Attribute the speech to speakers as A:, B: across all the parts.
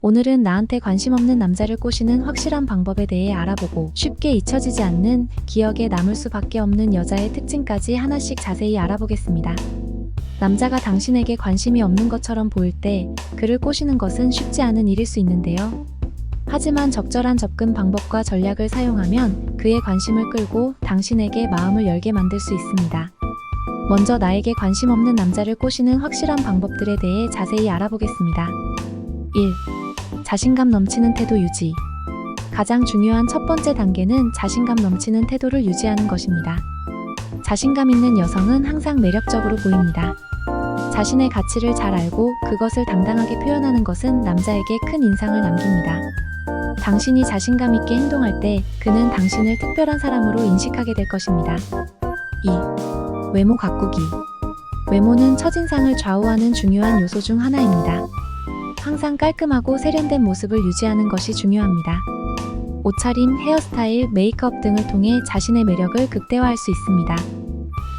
A: 오늘은 나한테 관심 없는 남자를 꼬시는 확실한 방법에 대해 알아보고 쉽게 잊혀지지 않는 기억에 남을 수밖에 없는 여자의 특징까지 하나씩 자세히 알아보겠습니다. 남자가 당신에게 관심이 없는 것처럼 보일 때 그를 꼬시는 것은 쉽지 않은 일일 수 있는데요. 하지만 적절한 접근 방법과 전략을 사용하면 그의 관심을 끌고 당신에게 마음을 열게 만들 수 있습니다. 먼저 나에게 관심 없는 남자를 꼬시는 확실한 방법들에 대해 자세히 알아보겠습니다. 1. 자신감 넘치는 태도 유지. 가장 중요한 첫 번째 단계는 자신감 넘치는 태도를 유지하는 것입니다. 자신감 있는 여성은 항상 매력적으로 보입니다. 자신의 가치를 잘 알고 그것을 당당하게 표현하는 것은 남자에게 큰 인상을 남깁니다. 당신이 자신감 있게 행동할 때 그는 당신을 특별한 사람으로 인식하게 될 것입니다. 2. 외모 가꾸기. 외모는 첫인상을 좌우하는 중요한 요소 중 하나입니다. 항상 깔끔하고 세련된 모습을 유지하는 것이 중요합니다. 옷차림, 헤어스타일, 메이크업 등을 통해 자신의 매력을 극대화할 수 있습니다.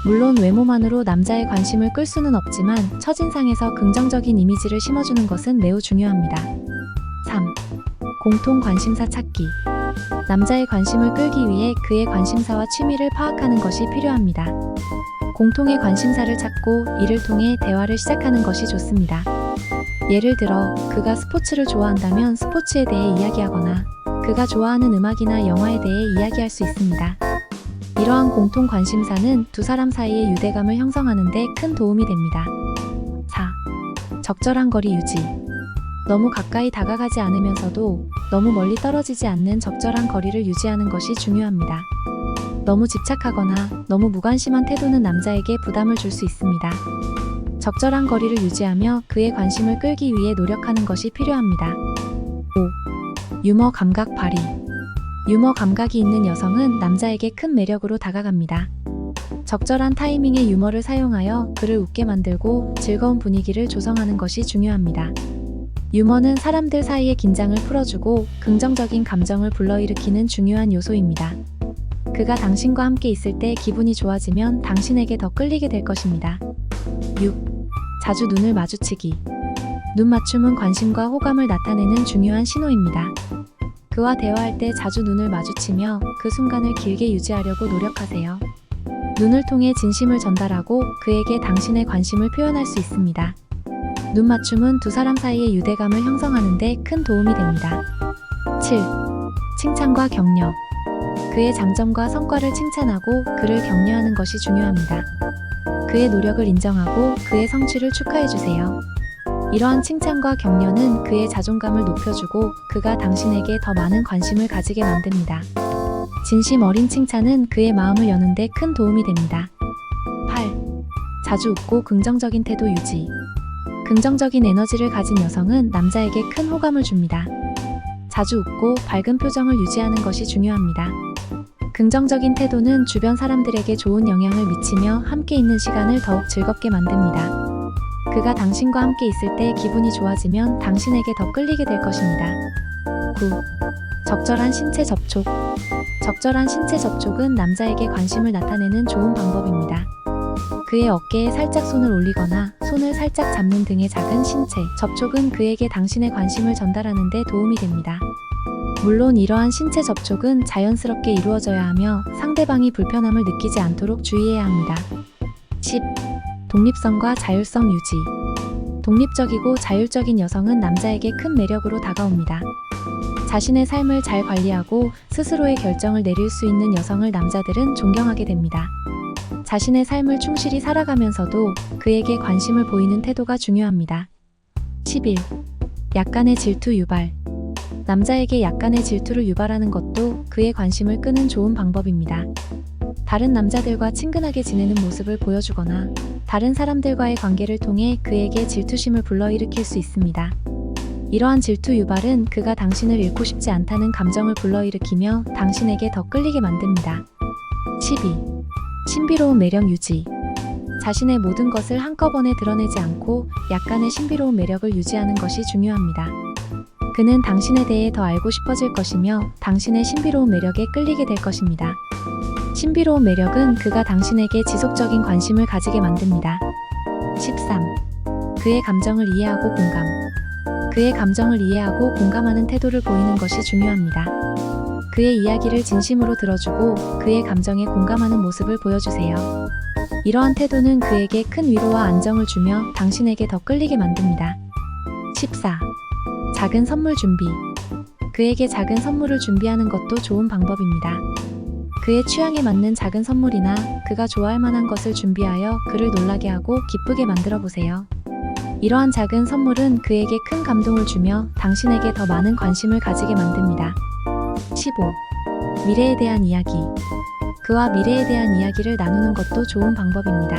A: 물론 외모만으로 남자의 관심을 끌 수는 없지만 첫인상에서 긍정적인 이미지를 심어주는 것은 매우 중요합니다. 3. 공통 관심사 찾기. 남자의 관심을 끌기 위해 그의 관심사와 취미를 파악하는 것이 필요합니다. 공통의 관심사를 찾고 이를 통해 대화를 시작하는 것이 좋습니다. 예를 들어 그가 스포츠를 좋아한다면 스포츠에 대해 이야기하거나 그가 좋아하는 음악이나 영화에 대해 이야기할 수 있습니다. 이러한 공통 관심사는 두 사람 사이의 유대감을 형성하는 데 큰 도움이 됩니다. 4. 적절한 거리 유지. 너무 가까이 다가가지 않으면서도 너무 멀리 떨어지지 않는 적절한 거리를 유지하는 것이 중요합니다. 너무 집착하거나 너무 무관심한 태도는 남자에게 부담을 줄 수 있습니다. 적절한 거리를 유지하며 그의 관심을 끌기 위해 노력하는 것이 필요합니다. 5. 유머 감각 발휘. 유머 감각이 있는 여성은 남자에게 큰 매력으로 다가갑니다. 적절한 타이밍에 유머를 사용하여 그를 웃게 만들고 즐거운 분위기를 조성하는 것이 중요합니다. 유머는 사람들 사이의 긴장을 풀어주고 긍정적인 감정을 불러일으키는 중요한 요소입니다. 그가 당신과 함께 있을 때 기분이 좋아지면 당신에게 더 끌리게 될 것입니다. 6. 자주 눈을 마주치기. 눈 맞춤은 관심과 호감을 나타내는 중요한 신호입니다. 그와 대화할 때 자주 눈을 마주치며 그 순간을 길게 유지하려고 노력하세요. 눈을 통해 진심을 전달하고 그에게 당신의 관심을 표현할 수 있습니다. 눈 맞춤은 두 사람 사이의 유대감을 형성하는 데 큰 도움이 됩니다. 7. 칭찬과 격려. 그의 장점과 성과를 칭찬하고 그를 격려하는 것이 중요합니다. 그의 노력을 인정하고 그의 성취를 축하해주세요. 이러한 칭찬과 격려는 그의 자존감을 높여주고 그가 당신에게 더 많은 관심을 가지게 만듭니다. 진심 어린 칭찬은 그의 마음을 여는 데 큰 도움이 됩니다. 8. 자주 웃고 긍정적인 태도 유지. 긍정적인 에너지를 가진 여성은 남자에게 큰 호감을 줍니다. 자주 웃고 밝은 표정을 유지하는 것이 중요합니다. 긍정적인 태도는 주변 사람들에게 좋은 영향을 미치며 함께 있는 시간을 더욱 즐겁게 만듭니다. 그가 당신과 함께 있을 때 기분이 좋아지면 당신에게 더 끌리게 될 것입니다. 9. 적절한 신체 접촉. 적절한 신체 접촉은 남자에게 관심을 나타내는 좋은 방법입니다. 그의 어깨에 살짝 손을 올리거나 손을 살짝 잡는 등의 작은 신체 접촉은 그에게 당신의 관심을 전달하는 데 도움이 됩니다. 물론 이러한 신체 접촉은 자연스럽게 이루어져야 하며 상대방이 불편함을 느끼지 않도록 주의해야 합니다. 10. 독립성과 자율성 유지. 독립적이고 자율적인 여성은 남자에게 큰 매력으로 다가옵니다. 자신의 삶을 잘 관리하고 스스로의 결정을 내릴 수 있는 여성을 남자들은 존경하게 됩니다. 자신의 삶을 충실히 살아가면서도 그에게 관심을 보이는 태도가 중요합니다. 11. 약간의 질투 유발. 남자에게 약간의 질투를 유발하는 것도 그의 관심을 끄는 좋은 방법입니다. 다른 남자들과 친근하게 지내는 모습을 보여주거나 다른 사람들과의 관계를 통해 그에게 질투심을 불러일으킬 수 있습니다. 이러한 질투 유발은 그가 당신을 잃고 싶지 않다는 감정을 불러일으키며 당신에게 더 끌리게 만듭니다. 12. 신비로운 매력 유지. 자신의 모든 것을 한꺼번에 드러내지 않고 약간의 신비로운 매력을 유지하는 것이 중요합니다. 그는 당신에 대해 더 알고 싶어질 것이며 당신의 신비로운 매력에 끌리게 될 것입니다. 신비로운 매력은 그가 당신에게 지속적인 관심을 가지게 만듭니다. 13. 그의 감정을 이해하고 공감. 그의 감정을 이해하고 공감하는 태도를 보이는 것이 중요합니다. 그의 이야기를 진심으로 들어주고 그의 감정에 공감하는 모습을 보여주세요. 이러한 태도는 그에게 큰 위로와 안정을 주며 당신에게 더 끌리게 만듭니다. 14. 작은 선물 준비. 그에게 작은 선물을 준비하는 것도 좋은 방법입니다. 그의 취향에 맞는 작은 선물이나 그가 좋아할 만한 것을 준비하여 그를 놀라게 하고 기쁘게 만들어 보세요. 이러한 작은 선물은 그에게 큰 감동을 주며 당신에게 더 많은 관심을 가지게 만듭니다. 15. 미래에 대한 이야기. 그와 미래에 대한 이야기를 나누는 것도 좋은 방법입니다.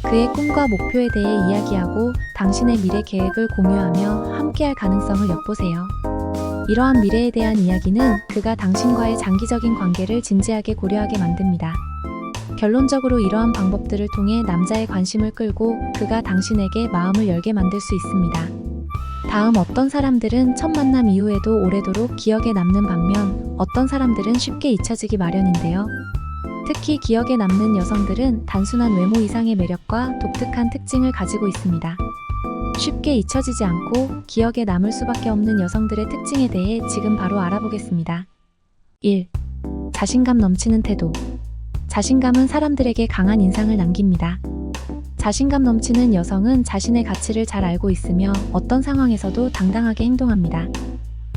A: 그의 꿈과 목표에 대해 이야기하고 당신의 미래 계획을 공유하며 함께할 가능성을 엿보세요. 이러한 미래에 대한 이야기는 그가 당신과의 장기적인 관계를 진지하게 고려하게 만듭니다. 결론적으로 이러한 방법들을 통해 남자의 관심을 끌고 그가 당신에게 마음을 열게 만들 수 있습니다. 다음 어떤 사람들은 첫 만남 이후에도 오래도록 기억에 남는 반면 어떤 사람들은 쉽게 잊혀지기 마련인데요. 특히 기억에 남는 여성들은 단순한 외모 이상의 매력과 독특한 특징을 가지고 있습니다. 쉽게 잊혀지지 않고 기억에 남을 수밖에 없는 여성들의 특징에 대해 지금 바로 알아보겠습니다. 1. 자신감 넘치는 태도. 자신감은 사람들에게 강한 인상을 남깁니다. 자신감 넘치는 여성은 자신의 가치를 잘 알고 있으며 어떤 상황에서도 당당하게 행동합니다.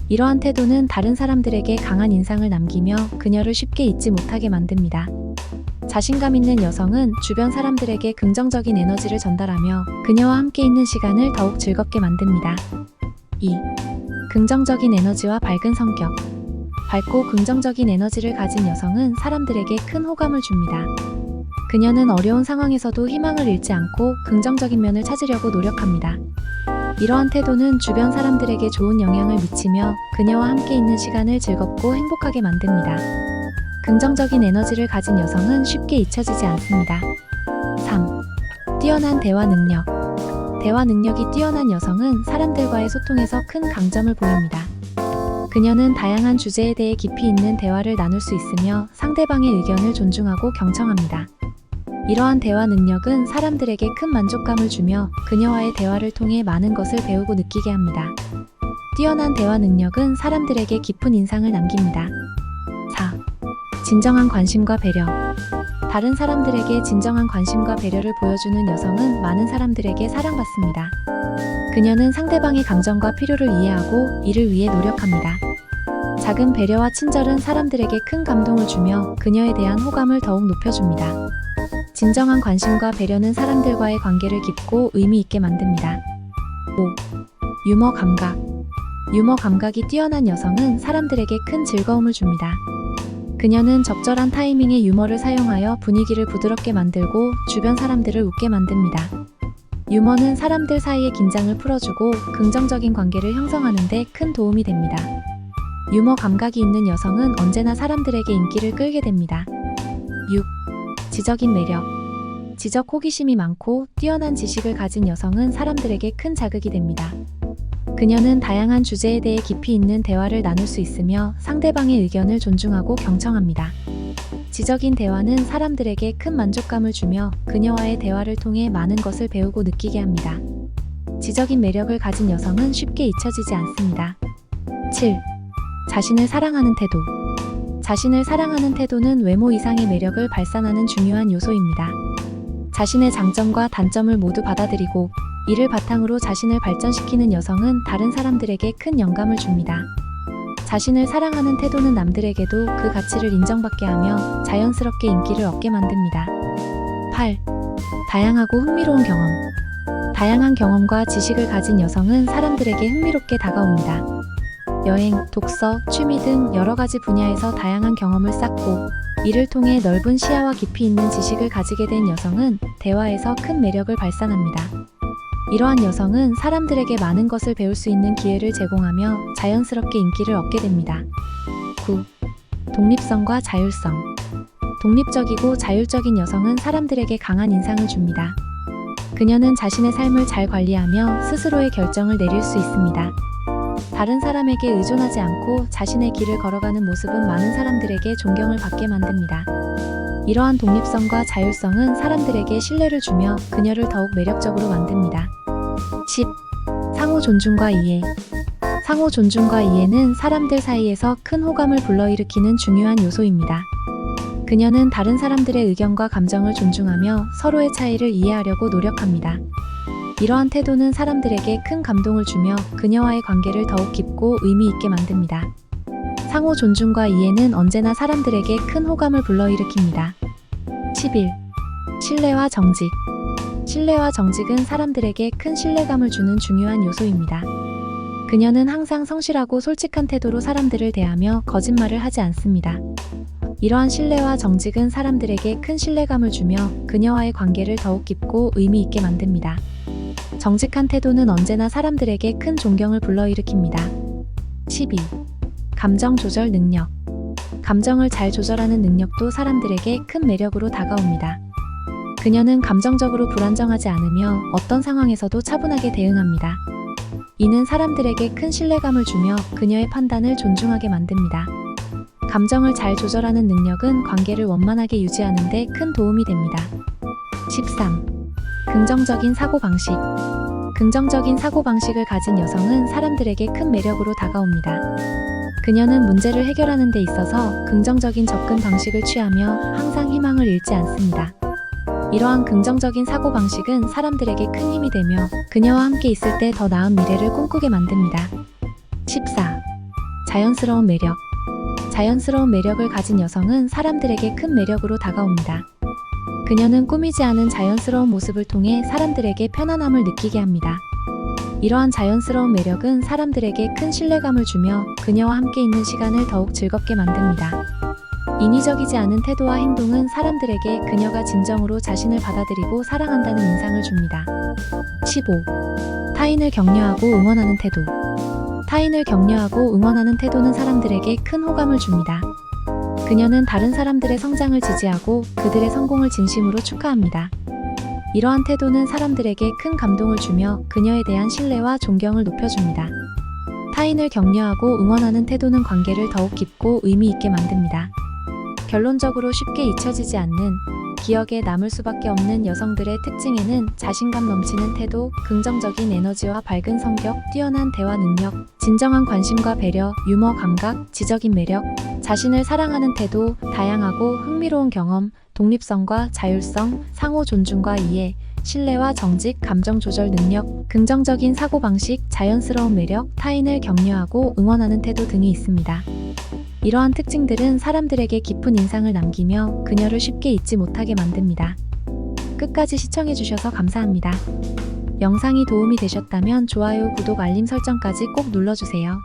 A: 이러한 태도는 다른 사람들에게 강한 인상을 남기며 그녀를 쉽게 잊지 못하게 만듭니다. 자신감 있는 여성은 주변 사람들에게 긍정적인 에너지를 전달하며 그녀와 함께 있는 시간을 더욱 즐겁게 만듭니다. 2. 긍정적인 에너지와 밝은 성격. 밝고 긍정적인 에너지를 가진 여성은 사람들에게 큰 호감을 줍니다. 그녀는 어려운 상황에서도 희망을 잃지 않고 긍정적인 면을 찾으려고 노력합니다. 이러한 태도는 주변 사람들에게 좋은 영향을 미치며 그녀와 함께 있는 시간을 즐겁고 행복하게 만듭니다. 긍정적인 에너지를 가진 여성은 쉽게 잊혀지지 않습니다. 3. 뛰어난 대화 능력. 대화 능력이 뛰어난 여성은 사람들과의 소통에서 큰 강점을 보입니다. 그녀는 다양한 주제에 대해 깊이 있는 대화를 나눌 수 있으며 상대방의 의견을 존중하고 경청합니다. 이러한 대화 능력은 사람들에게 큰 만족감을 주며 그녀와의 대화를 통해 많은 것을 배우고 느끼게 합니다. 뛰어난 대화 능력은 사람들에게 깊은 인상을 남깁니다. 4. 진정한 관심과 배려. 다른 사람들에게 진정한 관심과 배려를 보여주는 여성은 많은 사람들에게 사랑받습니다. 그녀는 상대방의 감정과 필요를 이해하고 이를 위해 노력합니다. 작은 배려와 친절은 사람들에게 큰 감동을 주며 그녀에 대한 호감을 더욱 높여줍니다. 진정한 관심과 배려는 사람들과의 관계를 깊고 의미 있게 만듭니다. 5. 유머 감각. 유머 감각이 뛰어난 여성은 사람들에게 큰 즐거움을 줍니다. 그녀는 적절한 타이밍에 유머를 사용하여 분위기를 부드럽게 만들고 주변 사람들을 웃게 만듭니다. 유머는 사람들 사이의 긴장을 풀어주고 긍정적인 관계를 형성하는 데 큰 도움이 됩니다. 유머 감각이 있는 여성은 언제나 사람들에게 인기를 끌게 됩니다. 6. 지적인 매력. 지적 호기심이 많고 뛰어난 지식을 가진 여성은 사람들에게 큰 자극이 됩니다. 그녀는 다양한 주제에 대해 깊이 있는 대화를 나눌 수 있으며 상대방의 의견을 존중하고 경청합니다. 지적인 대화는 사람들에게 큰 만족감을 주며 그녀와의 대화를 통해 많은 것을 배우고 느끼게 합니다. 지적인 매력을 가진 여성은 쉽게 잊혀지지 않습니다. 7. 자신을 사랑하는 태도. 자신을 사랑하는 태도는 외모 이상의 매력을 발산하는 중요한 요소입니다. 자신의 장점과 단점을 모두 받아들이고 이를 바탕으로 자신을 발전시키는 여성은 다른 사람들에게 큰 영감을 줍니다. 자신을 사랑하는 태도는 남들에게도 그 가치를 인정받게 하며 자연스럽게 인기를 얻게 만듭니다. 8. 다양하고 흥미로운 경험. 다양한 경험과 지식을 가진 여성은 사람들에게 흥미롭게 다가옵니다. 여행, 독서, 취미 등 여러 가지 분야에서 다양한 경험을 쌓고 이를 통해 넓은 시야와 깊이 있는 지식을 가지게 된 여성은 대화에서 큰 매력을 발산합니다. 이러한 여성은 사람들에게 많은 것을 배울 수 있는 기회를 제공하며 자연스럽게 인기를 얻게 됩니다. 9. 독립성과 자율성. 독립적이고 자율적인 여성은 사람들에게 강한 인상을 줍니다. 그녀는 자신의 삶을 잘 관리하며 스스로의 결정을 내릴 수 있습니다. 다른 사람에게 의존하지 않고 자신의 길을 걸어가는 모습은 많은 사람들에게 존경을 받게 만듭니다. 이러한 독립성과 자율성은 사람들에게 신뢰를 주며 그녀를 더욱 매력적으로 만듭니다. 10. 상호 존중과 이해. 상호 존중과 이해는 사람들 사이에서 큰 호감을 불러일으키는 중요한 요소입니다. 그녀는 다른 사람들의 의견과 감정을 존중하며 서로의 차이를 이해하려고 노력합니다. 이러한 태도는 사람들에게 큰 감동을 주며 그녀와의 관계를 더욱 깊고 의미 있게 만듭니다. 상호 존중과 이해는 언제나 사람들에게 큰 호감을 불러일으킵니다. 11. 신뢰와 정직. 신뢰와 정직은 사람들에게 큰 신뢰감을 주는 중요한 요소입니다. 그녀는 항상 성실하고 솔직한 태도로 사람들을 대하며 거짓말을 하지 않습니다. 이러한 신뢰와 정직은 사람들에게 큰 신뢰감을 주며 그녀와의 관계를 더욱 깊고 의미 있게 만듭니다. 정직한 태도는 언제나 사람들에게 큰 존경을 불러일으킵니다. 12. 감정 조절 능력. 감정을 잘 조절하는 능력도 사람들에게 큰 매력으로 다가옵니다. 그녀는 감정적으로 불안정하지 않으며 어떤 상황에서도 차분하게 대응합니다. 이는 사람들에게 큰 신뢰감을 주며 그녀의 판단을 존중하게 만듭니다. 감정을 잘 조절하는 능력은 관계를 원만하게 유지하는 데 큰 도움이 됩니다. 13. 긍정적인 사고방식. 긍정적인 사고방식을 가진 여성은 사람들에게 큰 매력으로 다가옵니다. 그녀는 문제를 해결하는 데 있어서 긍정적인 접근 방식을 취하며 항상 희망을 잃지 않습니다. 이러한 긍정적인 사고방식은 사람들에게 큰 힘이 되며 그녀와 함께 있을 때 더 나은 미래를 꿈꾸게 만듭니다. 14. 자연스러운 매력. 자연스러운 매력을 가진 여성은 사람들에게 큰 매력으로 다가옵니다. 그녀는 꾸미지 않은 자연스러운 모습을 통해 사람들에게 편안함을 느끼게 합니다. 이러한 자연스러운 매력은 사람들에게 큰 신뢰감을 주며 그녀와 함께 있는 시간을 더욱 즐겁게 만듭니다. 인위적이지 않은 태도와 행동은 사람들에게 그녀가 진정으로 자신을 받아들이고 사랑한다는 인상을 줍니다. 15. 타인을 격려하고 응원하는 태도. 타인을 격려하고 응원하는 태도는 사람들에게 큰 호감을 줍니다. 그녀는 다른 사람들의 성장을 지지하고 그들의 성공을 진심으로 축하합니다. 이러한 태도는 사람들에게 큰 감동을 주며 그녀에 대한 신뢰와 존경을 높여줍니다. 타인을 격려하고 응원하는 태도는 관계를 더욱 깊고 의미 있게 만듭니다. 결론적으로 쉽게 잊혀지지 않는, 기억에 남을 수밖에 없는 여성들의 특징에는 자신감 넘치는 태도, 긍정적인 에너지와 밝은 성격, 뛰어난 대화 능력, 진정한 관심과 배려, 유머 감각, 지적인 매력, 자신을 사랑하는 태도, 다양하고 흥미로운 경험, 독립성과 자율성, 상호 존중과 이해, 신뢰와 정직, 감정 조절 능력, 긍정적인 사고방식, 자연스러운 매력, 타인을 격려하고 응원하는 태도 등이 있습니다. 이러한 특징들은 사람들에게 깊은 인상을 남기며 그녀를 쉽게 잊지 못하게 만듭니다. 끝까지 시청해주셔서 감사합니다. 영상이 도움이 되셨다면 좋아요, 구독, 알림 설정까지 꼭 눌러주세요.